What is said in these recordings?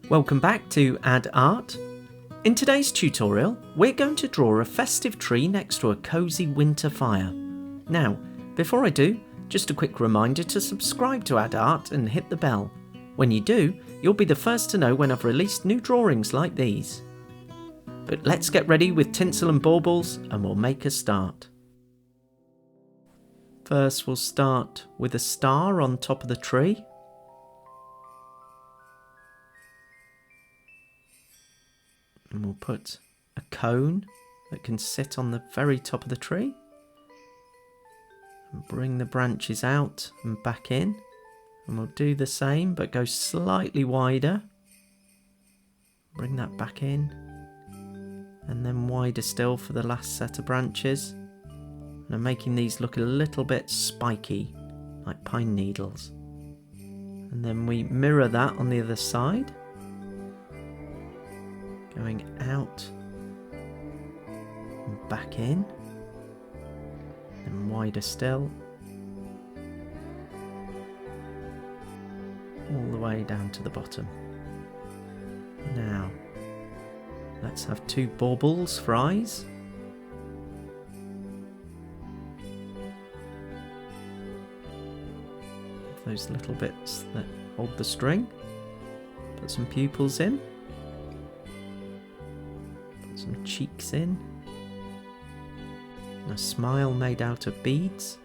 Welcome back to Add Art. In today's tutorial, we're going to draw a festive tree next to a cosy winter fire. Now, before I do, just a quick reminder to subscribe to Add Art and hit the bell. When you do, you'll be the first to know when I've released new drawings like these. But let's get ready with tinsel and baubles and we'll make a start. First we'll start with a star on top of the tree. And we'll put a cone that can sit on the very top of the tree. And bring the branches out and back in. And we'll do the same but go slightly wider. Bring that back in. And then wider still for the last set of branches. And I'm making these look a little bit spiky, like pine needles. And then we mirror that on the other side. Going out and back in, and wider still, all the way down to the bottom. Now, let's have two baubles for eyes. Those little bits that hold the string. Put some pupils in. Some cheeks in, and a smile made out of beads.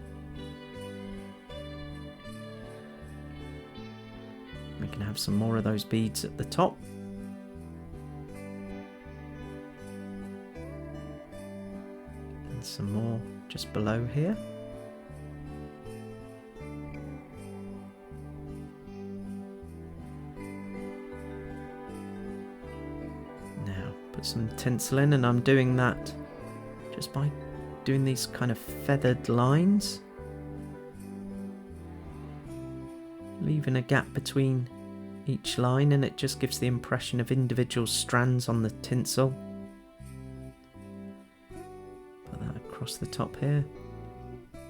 We can have some more of those beads at the top. And some more just below here. Put some tinsel in, and I'm doing that just by doing these kind of feathered lines, leaving a gap between each line, and it just gives the impression of individual strands on the tinsel. Put that across the top here.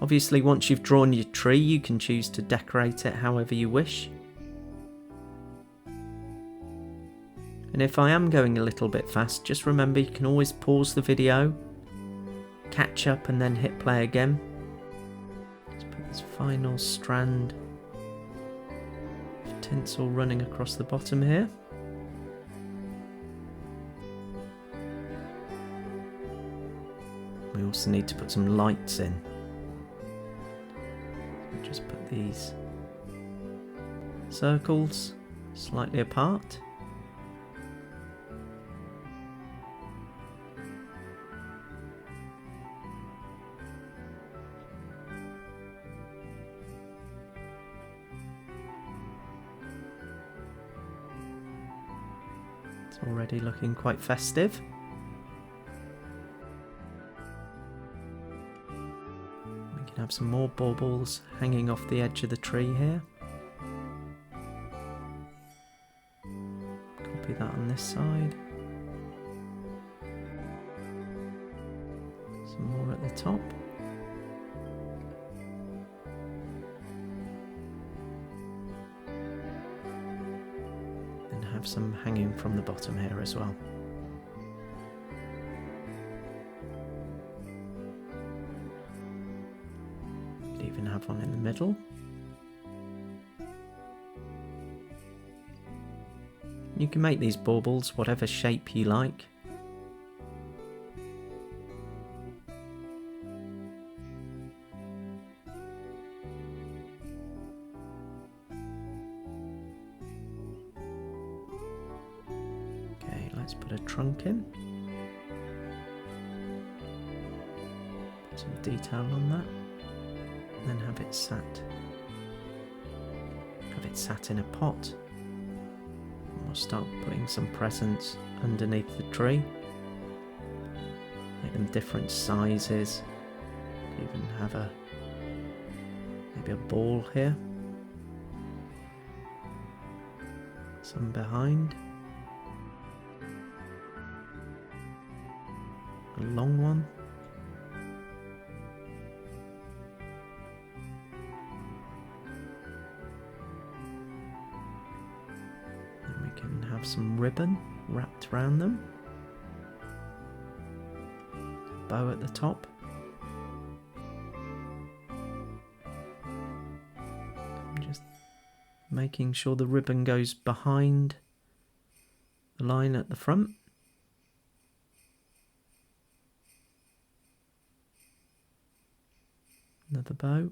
Obviously, once you've drawn your tree, you can choose to decorate it however you wish. And if I am going a little bit fast, just remember you can always pause the video, catch up and then hit play again. Let's put this final strand of tinsel running across the bottom here. We also need to put some lights in. Just put these circles slightly apart. Already looking quite festive. We can have some more baubles hanging off the edge of the tree here. Copy that on this side. Some more at the top. Have some hanging from the bottom here as well. Could even have one in the middle. You can make these baubles whatever shape you like. Let's put a trunk in. Put some detail on that. And then have it sat in a pot. And we'll start putting some presents underneath the tree. Make them different sizes. Even have maybe a ball here. Some behind. A long one. have some ribbon wrapped around them. Bow at the top. I'm just making sure the ribbon goes behind the line at the front. Another bow.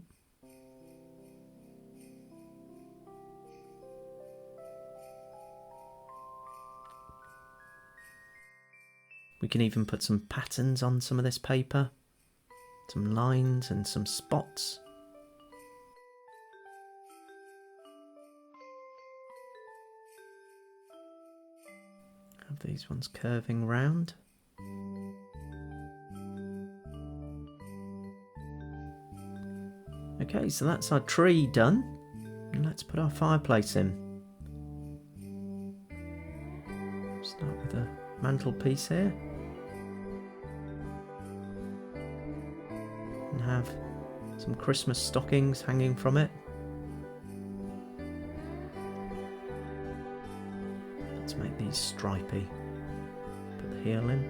We can even put some patterns on some of this paper, some lines and some spots. Have these ones curving round. Okay, so that's our tree done. And let's put our fireplace in. Start with the mantelpiece here. And have some Christmas stockings hanging from it. Let's make these stripy. Put the heel in.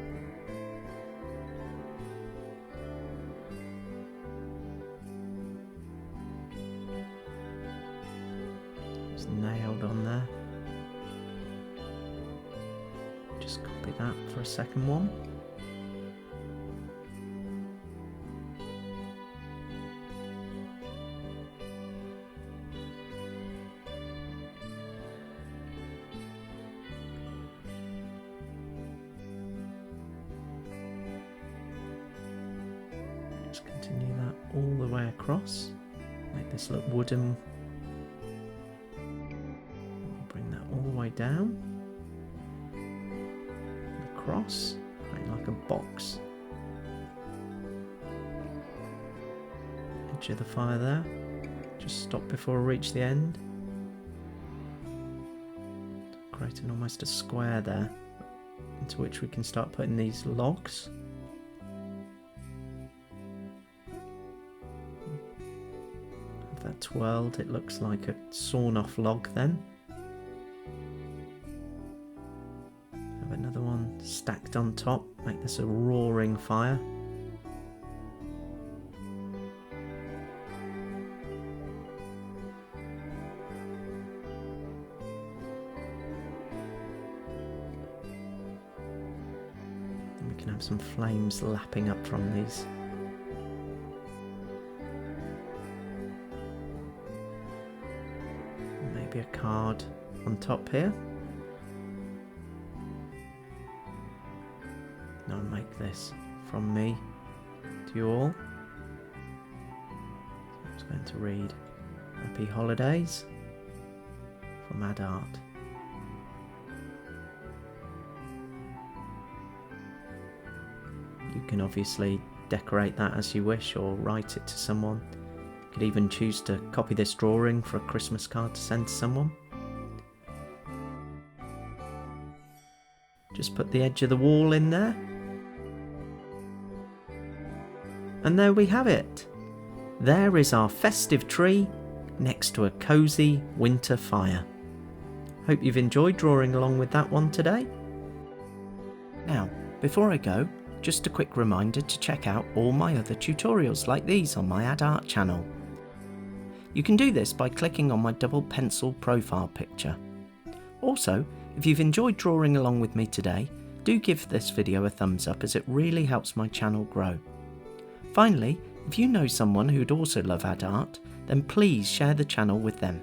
It's nailed on there. Just copy that for a second one. Just continue that all the way across. Make this look wooden. Bring that all the way down. Across, like a box. Edge of the fire there. Just stop before I reach the end. Creating almost a square there, into which we can start putting these logs. Have that twirled, it looks like a sawn off log then. Have another one stacked on top, make this a roaring fire. And we can have some flames lapping up from these. Maybe a card on top here. Now make this from me to you all. So I'm just going to read Happy Holidays from Ad Art. You can obviously decorate that as you wish or write it to someone. You could even choose to copy this drawing for a Christmas card to send to someone. Just put the edge of the wall in there. And there we have it. There is our festive tree next to a cosy winter fire. Hope you've enjoyed drawing along with that one today. Now, before I go, just a quick reminder to check out all my other tutorials like these on my Ad Art channel. You can do this by clicking on my double pencil profile picture. Also, if you've enjoyed drawing along with me today, do give this video a thumbs up as it really helps my channel grow. Finally, if you know someone who'd also love Ad Art, then please share the channel with them.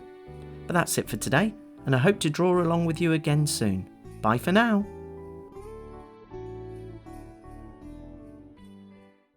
But that's it for today, and I hope to draw along with you again soon. Bye for now.